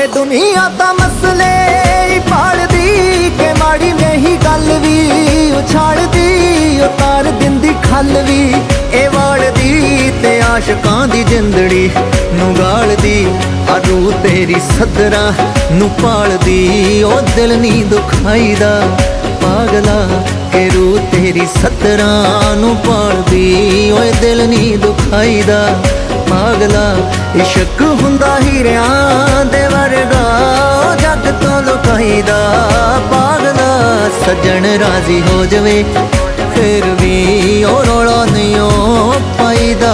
ਇਹ ਦੁਨੀਆ ਤਾਂ ਮਸਲੇ ਹੀ ਪਾਲਦੀ ਕਿ ਮਾੜੀ ਨਹੀਂ ਗੱਲ ਵੀ ਉਛਾਲਦੀ ਉਤਾਰ ਦਿੰਦੀ ਖੱਲ ਵੀ ਇਹ ਵਾਲਦੀ ਤੇ ਆਸ਼ਕਾਂ ਦੀ ਜਿੰਦੜੀ ਨੂੰ ਗਾਲਦੀ ਆ ਰੂਹ ਤੇਰੀ ਸੱਦਰਾਂ ਨੂੰ ਪਾਲਦੀ ਉਹ ਦਿਲ ਨਹੀਂ ਦੁਖਾਈਦਾ ਪਾਗਲਾ ਕਿ ਰੂਹ ਤੇਰੀ ਸੱਦਰਾਂ ਨੂੰ ਪਾਲਦੀ ਓਏ ਦਿਲ ਨਹੀਂ ਦੁਖਾਈਦਾ ਪਾਗਲਾ ਇਸ਼ਕ ਹੁੰਦਾ ਹੀਰਿਆਂ ਦੇ ਵਰਗਾ ਜੱਗ ਤੋਂ ਲੁਕਾਈਦਾ ਪਾਗਲਾ ਸੱਜਣ ਰਾਜ਼ੀ ਹੋ ਜਵੇ ਫਿਰ ਵੀ ਉਹ ਰੌਲਾ ਨਹੀਂ ਪਾਈਦਾ।